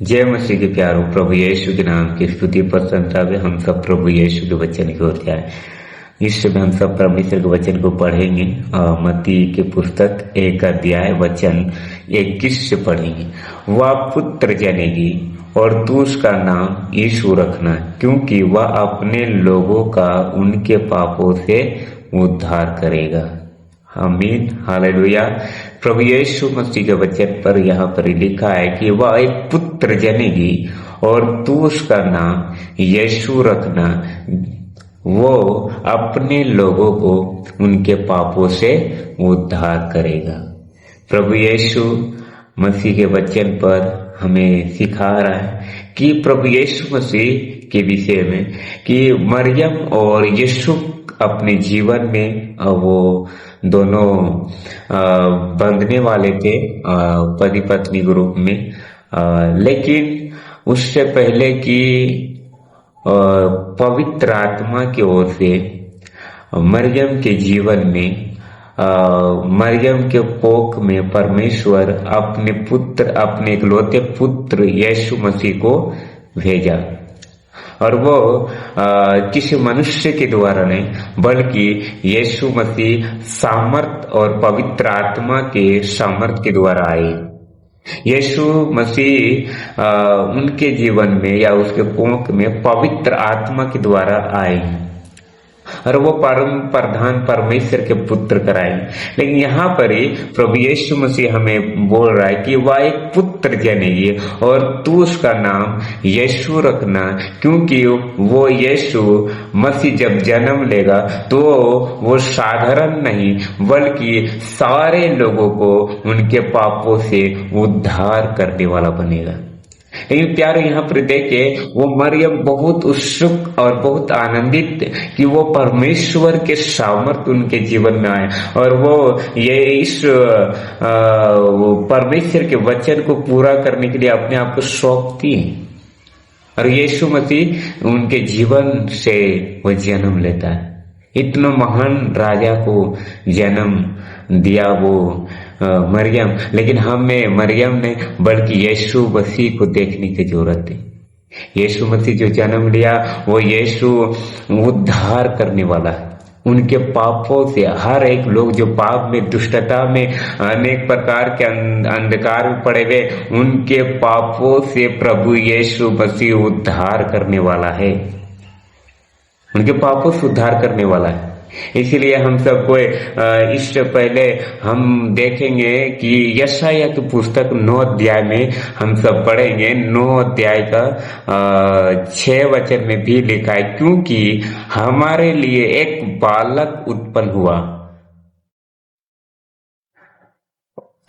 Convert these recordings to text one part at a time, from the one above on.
जय मसीह के प्यारों, प्रभु यीशु के नाम की स्तुति प्रसन्नता में हम सब प्रभु यीशु के वचन की ओर जाए। इस समय हम सब परमेश्वर के वचन को पढ़ेंगे। मत्ती के पुस्तक 1 अध्याय वचन 21 से पढ़ेंगे। वह पुत्र जनेगी और तू उसका नाम यीशु रखना, क्योंकि वह अपने लोगों का उनके पापों से उद्धार करेगा। आमीन, हालेलुया। प्रभु यीशु मसीह के वचन पर यहाँ पर लिखा है कि वह एक पुत्र जनेगी और तू उसका नाम यीशु रखना, वो अपने लोगों को उनके पापों से उद्धार करेगा। प्रभु यीशु मसीह के वचन पर हमें सिखा रहा है कि प्रभु यीशु मसीह के विषय में कि मरियम और यीशु अपने जीवन में वो दोनों बंधने वाले थे पति पत्नी के रूप में, लेकिन उससे पहले कि पवित्र आत्मा की ओर से मरियम के जीवन में मरियम के कोख में परमेश्वर अपने पुत्र, अपने इकलौते पुत्र यीशु मसीह को भेजा। और वो किसी मनुष्य के द्वारा नहीं, बल्कि यीशु मसीह सामर्थ और पवित्र आत्मा के सामर्थ के द्वारा आए। यीशु मसीह उनके जीवन में या उसके कोख में पवित्र आत्मा के द्वारा आए और वो परम प्रधान परमेश्वर के पुत्र कराए। लेकिन यहाँ पर ही प्रभु यीशु मसीह हमें बोल रहा है कि वह एक पुत्र जनेगी और तू उसका नाम यीशु रखना, क्योंकि वो यीशु मसीह जब जन्म लेगा तो वो साधारण नहीं बल्कि सारे लोगों को उनके पापों से उद्धार करने वाला बनेगा। लेकिन प्यारे यहाँ पर देखे, वो मरियम बहुत उत्सुक और बहुत आनंदित कि वो परमेश्वर के सामर्थ उनके जीवन में आए और वो ये इस परमेश्वर के वचन को पूरा करने के लिए अपने आप को सौंपती है। और यीशु मसीह उनके जीवन से वो जन्म लेता है। इतना महान राजा को जन्म दिया वो मरियम, लेकिन हमें मरियम ने बल्कि यीशु मसीह को देखने की जरूरत है। यीशु मसीह जो जन्म लिया वो यीशु उद्धार करने वाला है उनके पापों से। हर एक लोग जो पाप में, दुष्टता में, अनेक प्रकार के अंधकार में पड़े हुए, उनके पापों से प्रभु यीशु मसीह उद्धार करने वाला है, उनके पापों से उद्धार करने वाला है। इसीलिए हम सबको इससे पहले हम देखेंगे कि यशायाह की पुस्तक 9 अध्याय में हम सब पढ़ेंगे। 9 अध्याय का 6 वचन में भी लिखा है, क्योंकि हमारे लिए एक बालक उत्पन्न हुआ,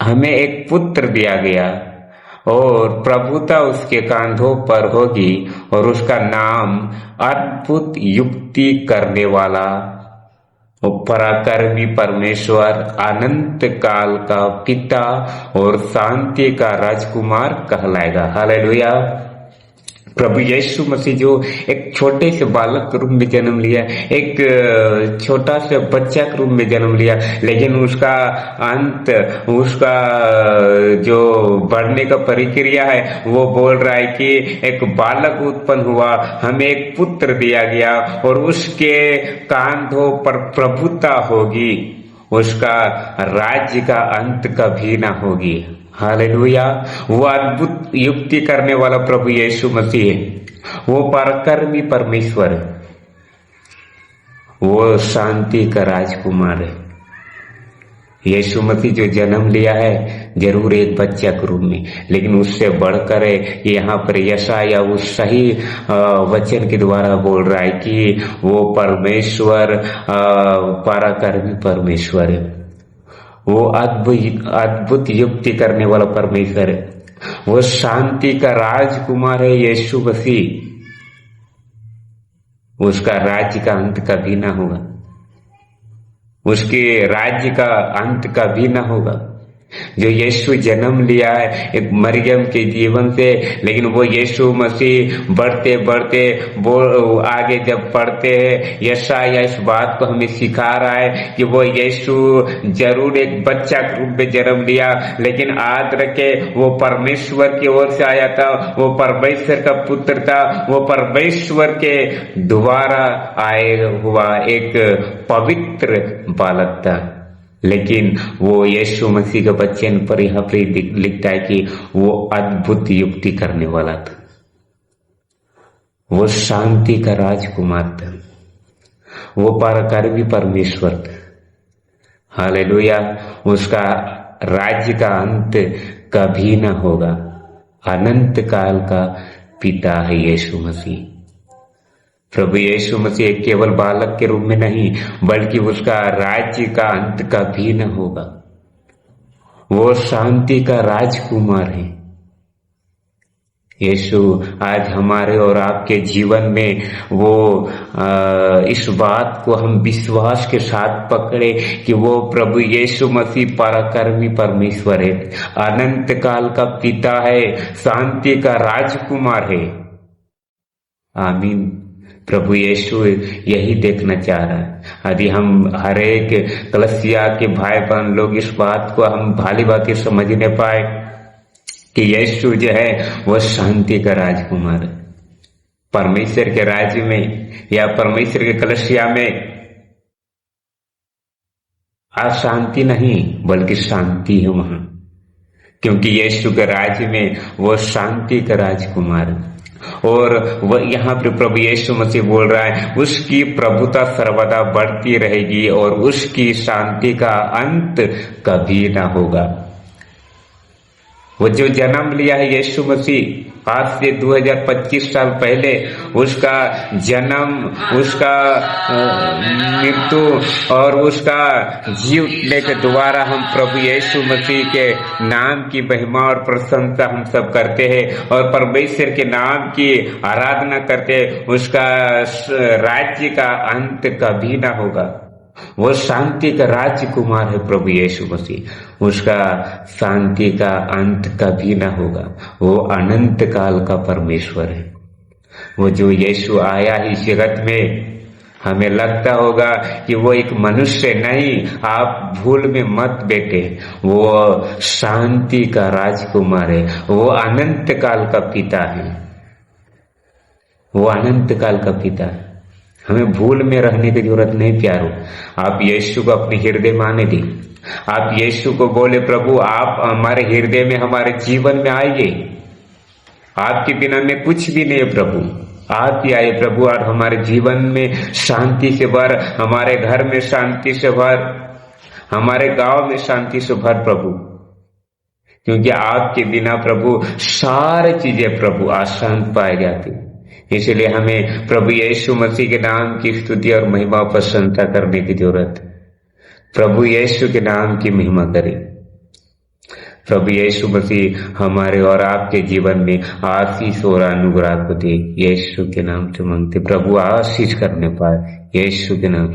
हमें एक पुत्र दिया गया और प्रभुता उसके कांधों पर होगी और उसका नाम अद्भुत युक्ति करने वाला, पराक्रमी परमेश्वर, अनंत काल का पिता और शांति का राजकुमार कहलाएगा। हालेलुया। प्रभु यीशु मसीह जो एक छोटे से बालक के रूप में जन्म लिया, एक छोटा से बच्चा के रूप में जन्म लिया, लेकिन उसका अंत, उसका जो बढ़ने का प्रक्रिया है वो बोल रहा है कि एक बालक उत्पन्न हुआ, हमें एक पुत्र दिया गया और उसके कांधों पर प्रभुता होगी, उसका राज्य का अंत कभी ना होगी। हालेलुया। वो अद्भुत युक्ति करने वाला प्रभु यीशु मसीह है, वो पराक्रमी परमेश्वर है, वो शांति का राजकुमार है। यीशु मसीह जो जन्म लिया है जरूर एक बच्चा के रूप में, लेकिन उससे बढ़कर यहाँ पर यशायाह उस सही वचन के द्वारा बोल रहा है कि वो परमेश्वर पराक्रमी परमेश्वर है, वो अद्भुत युक्ति करने वाला परमेश्वर है, वो शांति का राजकुमार है यीशु मसीह। उसका राज्य का अंत कभी ना होगा, उसके राज्य का अंत कभी ना होगा। जो यीशु जन्म लिया है एक मरियम के जीवन से, लेकिन वो यीशु मसीह बढ़ते बढ़ते वो आगे जब पढ़ते हैं, यशायाह इस बात को हमें सिखा रहा है कि वो यीशु जरूर एक बच्चा के रूप में जन्म लिया, लेकिन आज रखे वो परमेश्वर की ओर से आया था, वो परमेश्वर का पुत्र था, वो परमेश्वर के द्वारा आए हुआ एक पवित्र बालक था। लेकिन वो यीशु मसीह के बच्चे पर यहाँ पे लिखता है कि वो अद्भुत युक्ति करने वाला था, वो शांति का राजकुमार था, वो पराक्रमी परमेश्वर था। हालेलुया। उसका राज्य का अंत कभी ना होगा। अनंत काल का पिता है यीशु मसीह। प्रभु यीशु मसीह केवल बालक के रूप में नहीं, बल्कि उसका राज्य का अंत कभी न होगा। वो शांति का राजकुमार है। यीशु आज हमारे और आपके जीवन में वो इस बात को हम विश्वास के साथ पकड़े कि वो प्रभु यीशु मसीह पराक्रमी परमेश्वर है, अनंत काल का पिता है, शांति का राजकुमार है। आमीन। प्रभु यीशु यही देखना चाह रहा है। यदि हम हर एक कलीसिया के भाई बहन लोग इस बात को हम भली भांति समझने पाए कि यीशु जो है वो शांति का राजकुमार है। परमेश्वर के राज्य में या परमेश्वर के कलीसिया में अशांति नहीं, बल्कि शांति है वहां, क्योंकि यीशु के राज्य में वो शांति का राजकुमार है। और वह यहाँ पे प्रभु यीशु मसीह बोल रहा है उसकी प्रभुता सर्वदा बढ़ती रहेगी और उसकी शांति का अंत कभी ना होगा। वो जो जन्म लिया है यीशु मसीह आज से 2025 साल पहले, उसका जन्म, उसका मृत्यु और उसका जीवने के द्वारा हम प्रभु यीशु मसीह के नाम की महिमा और प्रशंसा हम सब करते हैं और परमेश्वर के नाम की आराधना करते हैं। उसका राज्य का अंत कभी ना होगा। वो शांति का राजकुमार है प्रभु यीशु मसीह, उसका शांति का अंत कभी ना होगा। वो अनंत काल का परमेश्वर है। वो जो यीशु आया इस जगत में, हमें लगता होगा कि वो एक मनुष्य नहीं, आप भूल में मत बैठे, वो शांति का राजकुमार है, वो अनंत काल का पिता है, वो अनंत काल का पिता है। हमें भूल में रहने की जरूरत नहीं प्यारो। आप यीशु को अपने हृदय में आने दी। आप यीशु को बोले प्रभु आप हमारे हृदय में, हमारे जीवन में आइए। आपके बिना में कुछ भी नहीं है प्रभु, आप ही आए प्रभु और हमारे जीवन में शांति से भर, हमारे घर में शांति से भर, हमारे गांव में शांति से भर प्रभु, क्योंकि आपके बिना प्रभु सारी चीजें प्रभु अशांत पाई जाती। इसलिए हमें प्रभु यीशु मसीह के नाम की स्तुति और महिमा प्रशंसा करने की जरूरत है। प्रभु यीशु के नाम की महिमा करें। प्रभु यीशु मसीह हमारे और आपके जीवन में आशीष और अनुग्रह को दे। यीशु के नाम से मांगते, प्रभु आशीष करने पाए, यीशु के नाम।